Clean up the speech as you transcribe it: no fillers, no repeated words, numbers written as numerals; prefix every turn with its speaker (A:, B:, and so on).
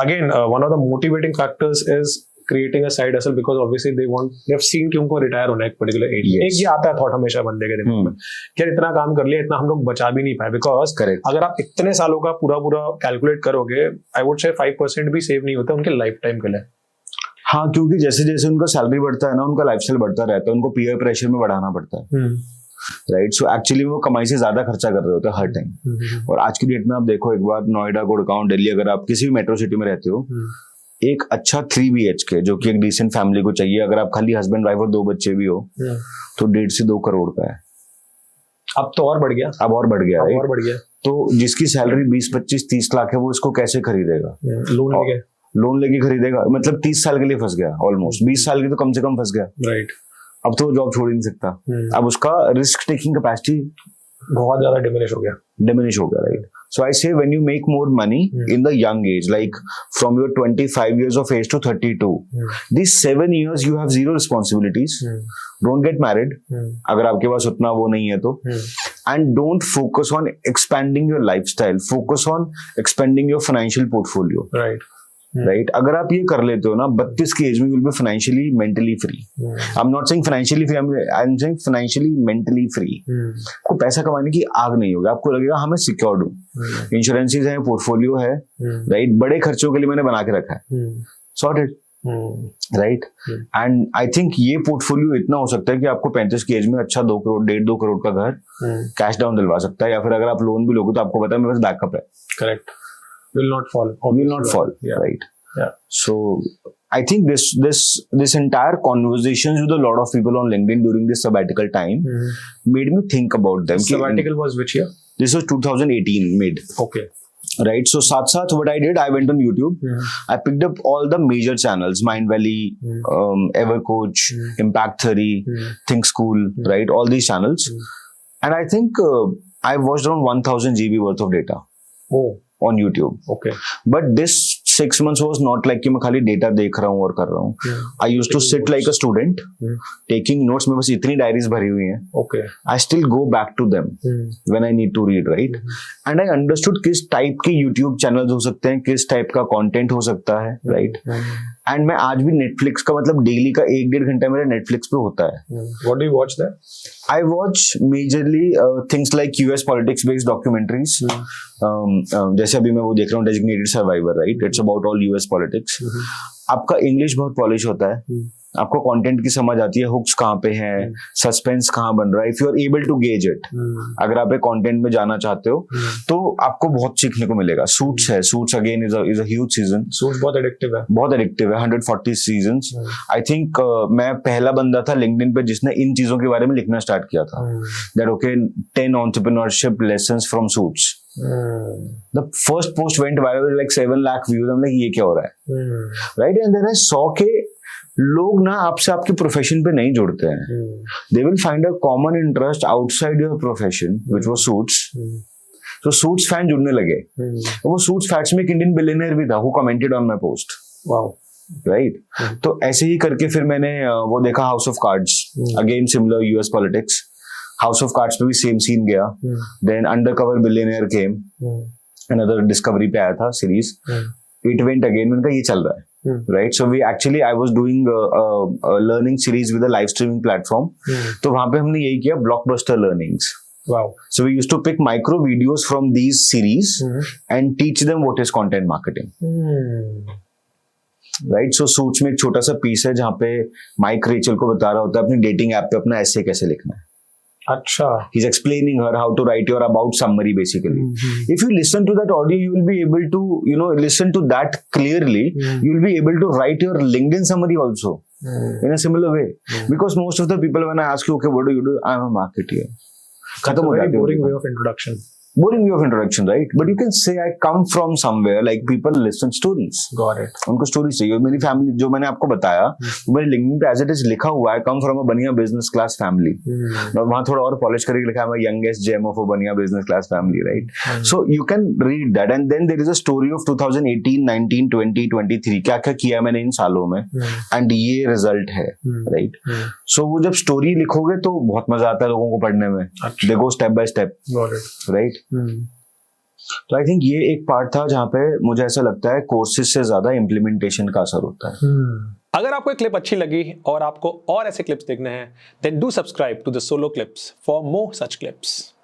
A: again, one of the motivating factors is creating a side hustle because obviously they've seen कि उनको retire होना है एक particular age में. एक ये आता है थॉट हमेशा बंदे के दिमाग में कि यार इतना काम कर लिया, इतना हम लोग बचा भी नहीं पाए. बिकॉज अगर आप इतने सालों का पूरा कैलकुलेट करोगे, आई वुड से 5% भी सेव नहीं होता उनके लाइफ टाइम के लिए.
B: हाँ, क्योंकि जैसे जैसे उनका सैलरी बढ़ता है ना, उनका लाइफस्टाइल बढ़ता रहता है, उनको पीयर प्रेशर में बढ़ाना पड़ता है. राइट. सो एक्चुअली वो कमाई से ज्यादा खर्चा कर रहे होते हैं हर टाइम. और आज की डेट में आप देखो एक बार, नोएडा, गुड़गांव, दिल्ली, अगर आप किसी भी मेट्रो सिटी में रहते हो, एक अच्छा 3 BHK जो कि एक डिसेंट फैमिली को चाहिए, अगर आप खाली हस्बैंड वाइफ और 2 बच्चे भी हो, तो 1.5 से 2 करोड़ का है.
A: अब तो और बढ़ गया.
B: अब और बढ़ गया.
A: और बढ़ गया.
B: तो जिसकी सैलरी 20, 25, 30 लाख है, वो इसको कैसे खरीदेगा? लोन लेके खरीदेगा. मतलब 30 साल के लिए फंस गया ऑलमोस्ट. 20 साल की तो कम से कम फंस गया.
A: राइट.
B: अब तो जॉब छोड़ ही नहीं सकता. अब उसका रिस्क टेकिंग कैपेसिटी
A: बहुत ज्यादा डिमिनिश हो गया.
B: Right. So I say when you make more money in the young age, like from your 25 years of age to 32, these 7 years you have zero responsibilities. Don't get married अगर आपके पास उतना वो नहीं है तो. And don't focus on expanding your lifestyle. Focus on expanding your financial portfolio. Right. अगर आप ये कर लेते हो ना, 32 की एज में you'll be financially, mentally free. I'm not saying financially free, I'm saying financially, mentally free. आपको पैसा कमाने की आग नहीं होगी. आपको लगेगा हाँ मैं सिक्योर्ड हूँ, इंश्योरेंसेस है, पोर्टफोलियो है. राइट. बड़े खर्चों के लिए मैंने बना के रखा है. Sorted. Right. And I think ये पोर्टफोलियो इतना हो सकता है कि आपको 35 की एज में अच्छा 2 करोड़ 1.5-2 करोड़ का घर कैश डाउन दिलवा सकता है. या फिर अगर आप लोन भी लोगे तो आपको पता है मेरे पास बैकअप है.
A: Correct. Will not fall.
B: Yeah. Right. Yeah. So I think this entire conversations with a lot of people on LinkedIn during this sabbatical time made me think about them.
A: Sabbatical was which year?
B: This was 2018 mid.
A: Okay.
B: Right. So साथ what I did, I went on YouTube. I picked up all the major channels: Mind Valley, Evercoach, Impact Theory, Think School. Right. All these channels. And I think I watched around 1000 GB worth of data.
A: Oh.
B: On YouTube.
A: Okay.
B: But this 6 months was not like कि मैं खाली data देख रहा हूँ और कर रहा हूँ. I used to sit like a student, taking notes. मेरे पास इतनी डायरीज भरी हुई हैं.
A: Okay.
B: I still go back to them when I need to read, right? And I understood किस टाइप के YouTube channels हो सकते हैं, किस टाइप का content हो सकता है, right? And मैं आज भी Netflix का मतलब डेली का 1-1.5 घंटा मेरा Netflix पे होता है.
A: What do you watch there?
B: I watch majorly things like US politics based documentaries. जैसे अभी मैं वो देख रहा हूँ Designated Survivor, right? It's about all US politics. आपका इंग्लिश बहुत पॉलिश होता है. आपको कंटेंट की समझ आती है, हुक्स कहाँ पे हैं, सस्पेंस कहाँ बन रहा है. If you are able to gauge it, अगर आप एक कंटेंट में जाना चाहते हो तो आपको बहुत सीखने को मिलेगा. सूट्स है. Suits again is a huge season.
A: Suits बहुत एडिक्टिव है. 140 सीजन्स. आई थिंक मैं पहला बंदा था लिंक्डइन पे जिसने इन चीजों के बारे में लिखना स्टार्ट किया था. That okay 10 entrepreneurship lessons from suits. The first post went viral like 7 lakh views. I'm like ये क्या हो रहा है, right? And then I saw के लोग ना आपसे आपके प्रोफेशन पे नहीं जुड़ते हैं. They will find a common interest outside your profession, which was suits. So suits fan जुड़ने लगे. वो suits facts में एक इंडियन बिलियनर भी था who commented on my post. Wow.
B: Right? तो ऐसे ही करके फिर मैंने वो देखा house of cards. Again similar US politics. House of cards पे भी सेम सीन गया. देन अंडरकवर बिलियनियर केम, अनदर डिस्कवरी पे आया था सीरीज. It went again. मैंने कहा ये चल रहा है, right? So we actually I was doing learning series with a live streaming platform. तो वहां पे हमने यही किया, blockbuster learnings.
A: Wow.
B: So we used to pick micro videos from these series and teach them what is content marketing. Right. So suits में एक छोटा सा पीस है जहाँ पे माइक रेचल को बता रहा होता है अपनी डेटिंग ऐप पे अपना ऐसे कैसे लिखना है.
A: अच्छा.
B: He's explaining her how to write your about summary basically. If you listen to that audio, you will be able to, listen to that clearly. You will be able to write your LinkedIn summary also in a similar way. Because most of the people, when I ask you, okay, what do you do? I'm a marketer.
A: That's a very boring way of introduction.
B: Boring way of introduction, right? But you can say I come from somewhere. Like people listen stories.
A: Got it.
B: उनको stories चाहिए. मेरी family जो मैंने आपको बताया, मेरे LinkedIn पे as it is लिखा हुआ है, come from a बनिया business class family. वहाँ थोड़ा और polish करके लिखा है, मैं youngest gem of a बनिया business class family, right? So you can read that, and then there is a story of 2018, 19, 20, 23. क्या क्या किया मैंने इन सालों में, and ये result है, right? So वो जब story लिखोगे तो बहुत मजा आता है लोगों को पढ़ने में. They go step by step.
A: Got it.
B: Right?
A: तो आई थिंक ये एक पार्ट था जहाँ पे मुझे ऐसा लगता है कोर्सेज से ज्यादा इम्प्लीमेंटेशन का असर होता है।
C: अगर आपको एक क्लिप अच्छी लगी और आपको और ऐसे क्लिप्स देखने हैं, then do subscribe to the solo clips for more such clips.